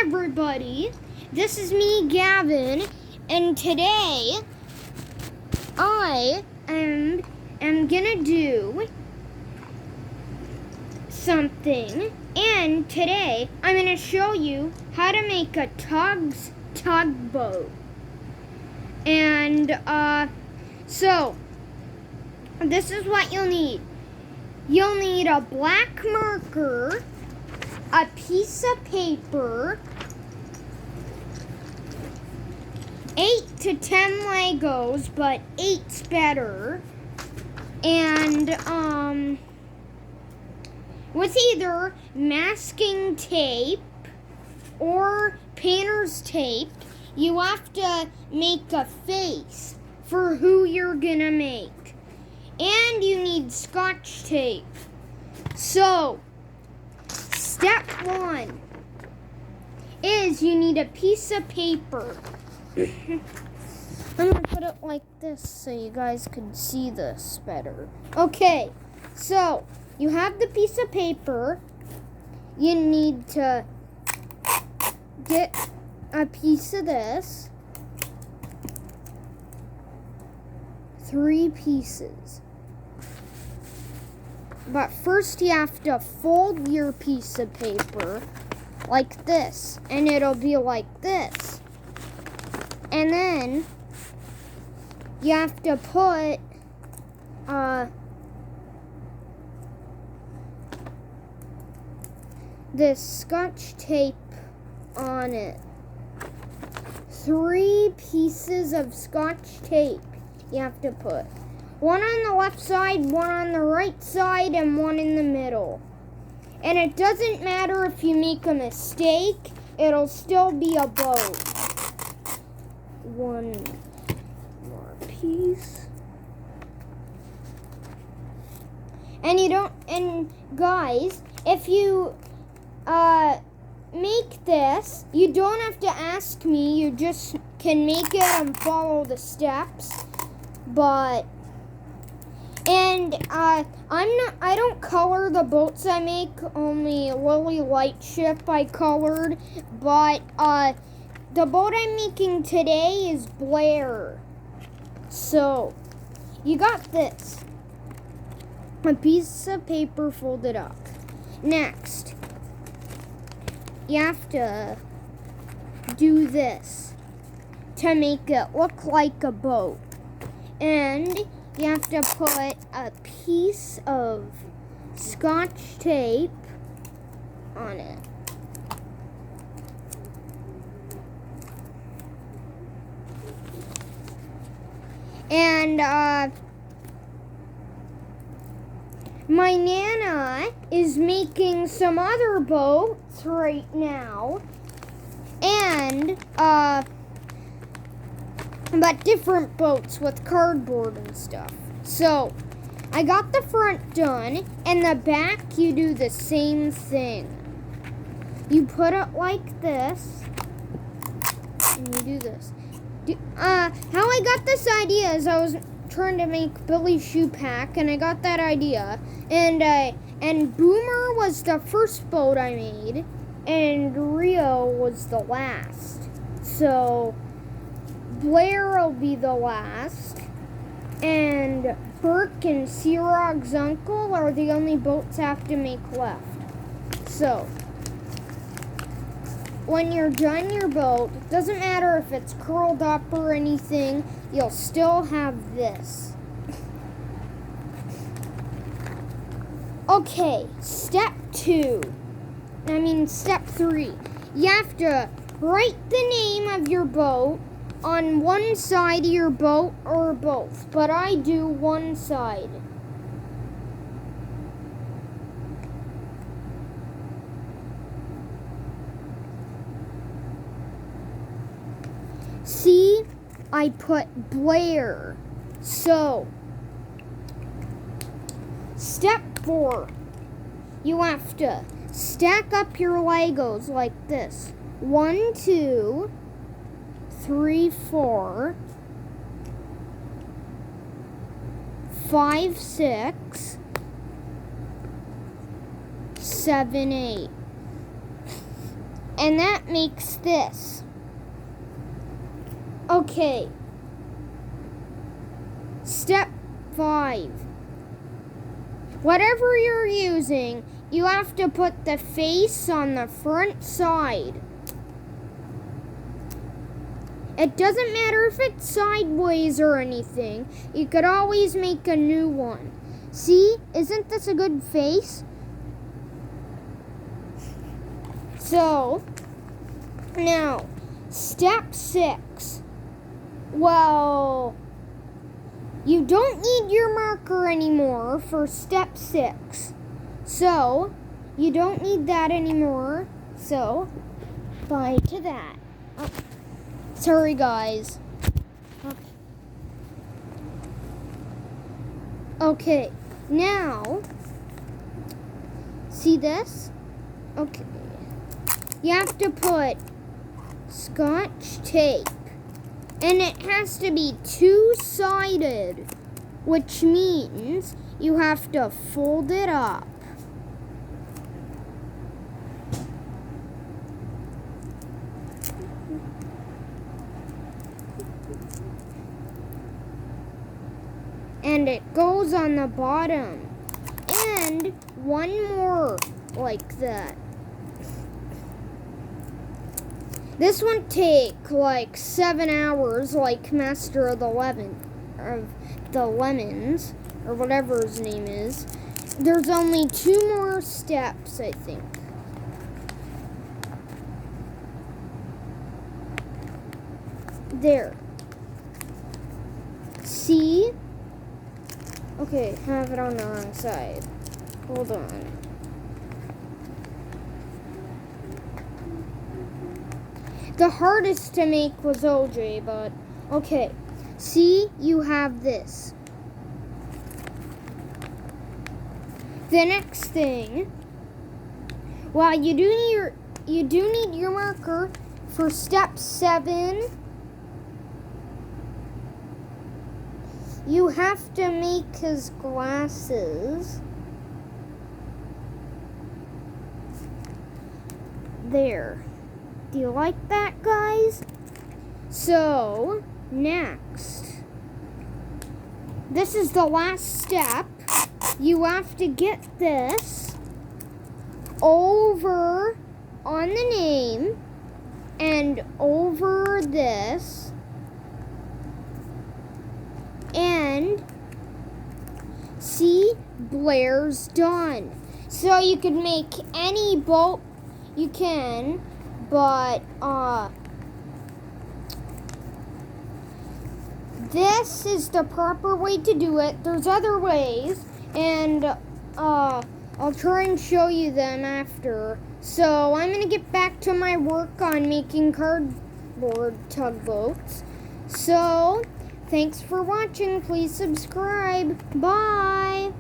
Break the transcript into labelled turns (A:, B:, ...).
A: everybody, this is me, Gavin, and today I am gonna do something, and today I'm gonna show you how to make a tugboat. And so this is what you'll need. You'll need a black marker, a piece of paper, 8 to 10 Legos, but 8's better, and with either masking tape or painter's tape, you have to make a face for who you're gonna make. And you need Scotch tape. So, step 1 is you need a piece of paper. I'm gonna put it like this so you guys can see this better. Okay, so you have the piece of paper. You need to get a piece of this. 3 pieces. But first you have to fold your piece of paper like this, and it'll be like this. And then you have to put this Scotch tape on it. 3 pieces of Scotch tape you have to put. 1 on the left side, 1 on the right side, and 1 in the middle. And it doesn't matter if you make a mistake, it'll still be a boat. 1 more piece. And guys, if you make this, you don't have to ask me, you just can make it and follow the steps. I don't color the boats I make, only Lily Lightship I colored, but the boat I'm making today is Blair. So, you got this. A piece of paper folded up. Next, you have to do this to make it look like a boat. And you have to put a piece of Scotch tape on it. And my Nana is making some other boats right now. And but different boats with cardboard and stuff. So, I got the front done, and the back you do the same thing. You put it like this, and you do this. How I got this idea is I was trying to make Billy Shoe Pack, and I got that idea. And Boomer was the first boat I made, and Rio was the last. So Blair will be the last, and Burke and Searog's uncle are the only boats I have to make left. So, when you're done your boat, it doesn't matter if it's curled up or anything, you'll still have this. Okay, step 3. You have to write the name of your boat on one side of your boat or both, but I do one side. See, I put Blair. So, step 4, you have to stack up your Legos like this. 1, 2, 3, 4, 5, 6, 7, 8. And that makes this. Okay. Step 5. Whatever you're using, you have to put the face on the front side. It doesn't matter if it's sideways or anything. You could always make a new one. See? Isn't this a good face? So, now, step 6. Well, you don't need your marker anymore for step 6. So, you don't need that anymore. So, bye to that. Oh, sorry, guys. Okay, now, see this? Okay. You have to put Scotch tape. And it has to be two-sided, which means you have to fold it up. And it goes on the bottom. And one more like that. This one take like 7 hours, like Master of the Lemons, or whatever his name is. There's only 2 more steps, I think. There. See? Okay, have it on the wrong side. Hold on. The hardest to make was OJ, but okay. See, you have this. The next thing, well, you do need your marker for step 7. You have to make his glasses. There. Do you like that, guys? So, next. This is the last step. You have to get this over on the name and over this. And see, Blair's done. So you can make any bolt you can, but this is the proper way to do it. There's other ways, and I'll try and show you them after. So I'm gonna get back to my work on making cardboard tugboats. So thanks for watching. Please subscribe. Bye.